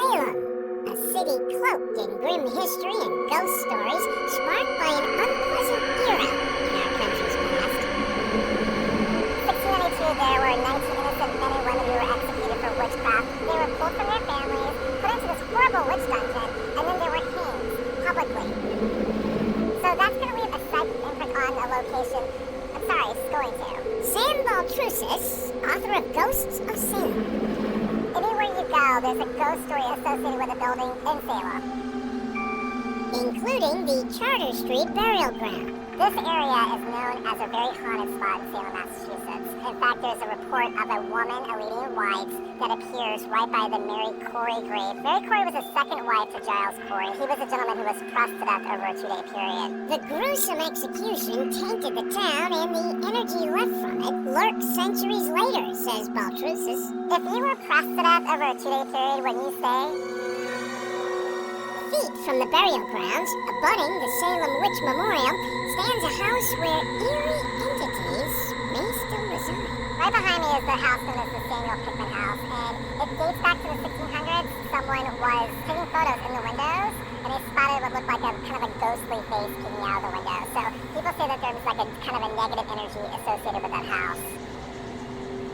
Salem, a city cloaked in grim history and ghost stories sparked by an unpleasant era in our country's past. 1692, there were 19 innocent men and women who were executed for witchcraft. They were pulled from their families, put into this horrible witch dungeon, and then they were hanged publicly. So that's going to leave a psychic imprint on a location. I'm sorry, it's going to. Sam Baltrusis, author of Ghosts of Salem. Anywhere you go, there's a ghost story associated with a building in Salem, including the Charter Street Burial Ground. This area is known as a very haunted spot in Salem, Massachusetts. In fact, there's a report of a woman, a lady in white, that appears right by the Mary Corey grave. Mary Corey was the second wife to Giles Corey. He was a gentleman who was pressed to death over a 2-day period. The gruesome execution tainted the town, and the energy left from it lurks centuries later, says Baltrusis. If you were pressed to death over a 2-day period, wouldn't you stay? Feet from the burial grounds, abutting the Salem Witch Memorial, stands a house where eerie entities may still reside. Right behind me is the house known as the Samuel Pickman House, and it dates back to the 1600s. Someone was taking photos in the windows, and they spotted what looked like a kind of a ghostly face peeking out of the window. So people say that there was like a kind of a negative energy associated with that house.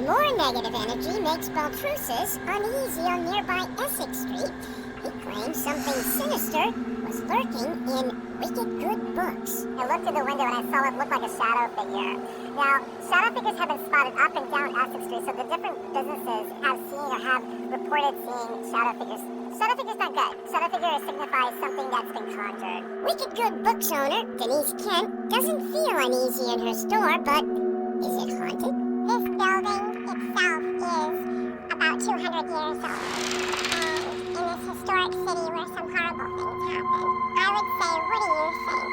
More negative energy makes Baltrusis uneasy on nearby Essex Street. He claims something sinister was lurking in Wicked Good books. I looked through the window and I saw what looked like a shadow figure. Now, shadow figures have been spotted up and down Essex Street, so the different businesses have seen or have reported seeing shadow figures. Shadow figure's not good. Shadow figure signifies something that's been conjured. Wicked Good books owner Denise Kent doesn't feel uneasy in her store, but is it haunted? This building itself is about 200 years old. In this historic city where some horrible things happen. I would say, what do you think?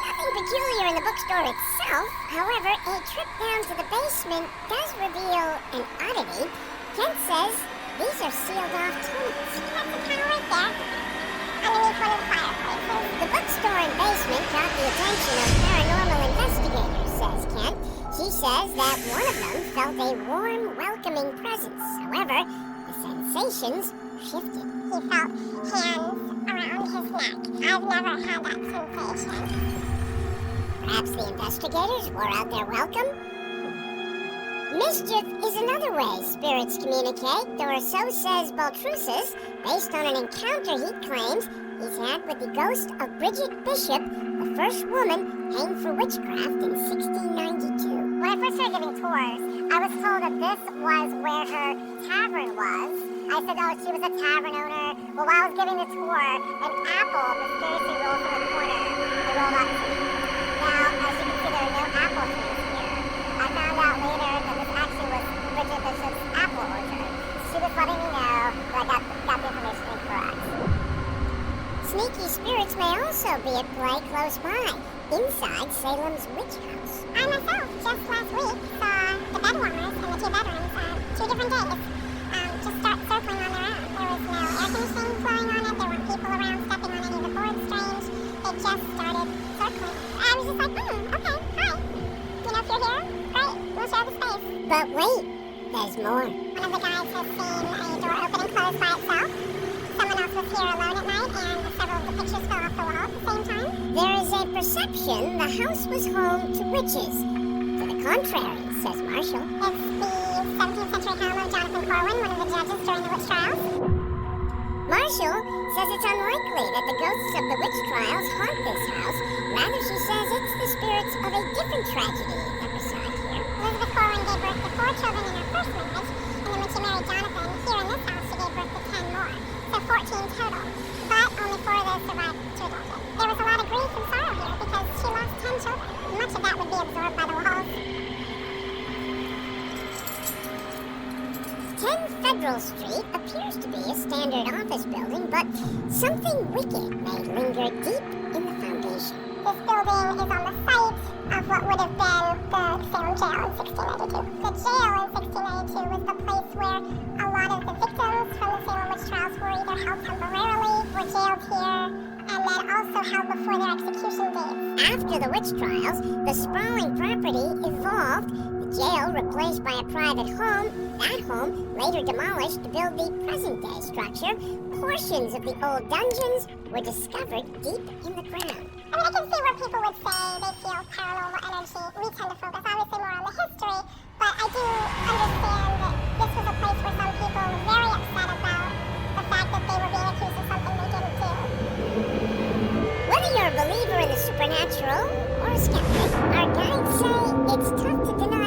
Nothing peculiar in the bookstore itself. However, a trip down to the basement does reveal an oddity. Kent says these are sealed off tunnels. That's the tunnel right there, underneath one of the fireplaces. The bookstore and basement got the attention of paranormal investigators, says Kent. She says that one of them felt a warm, welcoming presence. However, the sensations shifted. He felt hands around his neck. I've never had that sensation. Perhaps the investigators wore out their welcome? Mischief is another way spirits communicate, or so says Baltrusis, based on an encounter he claims he's had with the ghost of Bridget Bishop, the first woman hanged for witchcraft in 1692. When I first started giving tours, I was told that this was where her tavern was. I said, oh, she was a tavern owner. Well, while I was giving the tour, an apple mysteriously rolled from the corner and rolled up to me. Now, as you can see, there are no apple trees here. I found out later that this actually was Bridget Bishop's apple orchard. She was letting me know that I got the information incorrect. Sneaky spirits may also be at play close by, inside Salem's witch house. I myself, just last week, saw the bed warmers in the 2 bedrooms on 2 different days. Just start circling on their own. There was no air conditioning flowing on it. There weren't people around stepping on any of the boards strange. It just started circling. I was just like, okay, hi. You know, if you're here, great, we'll share the space. But wait, there's more. One of the guys has seen a door open and close by itself. Someone else was here alone at night, and several of the pictures fell off the wall at the same time. There is a perception the house was home to witches. To the contrary, says Marshall. It's the 17th century home of Jonathan Corwin, one of the judges during the witch trials. Marshall says it's unlikely that the ghosts of the witch trials haunt this house. Rather, she says it's the spirits of a different tragedy that reside here. Elizabeth Corwin gave birth to 4 children in her first marriage, and then when she married Jonathan, here in this house, she gave birth to 10 more. So 14 total. But only 4 of those survived to adulthood. There was a lot of grief and sorrow here because she lost 10 children. Much of that would be absorbed by the walls. 10 Federal Street appears to be a standard office building, but something wicked may linger deep in the foundation. This building is on the site of what would have been the Salem jail in 1692. The jail in 1692 was the place where a lot of the victims from the Salem witch trials were either held temporarily, were jailed here, and then also held before their execution dates. After the witch trials, the sprawling property evolved. The jail replaced by a private home, that home later demolished to build the present-day structure, portions of the old dungeons were discovered deep in the ground. I mean, I can see where people would say they feel paranormal energy. We tend to focus obviously more on the history, but I do understand that this was a place where some people were very upset about the fact that they were being accused of something they didn't do. Whether you're a believer in the supernatural or a skeptic, our guides say it's tough to deny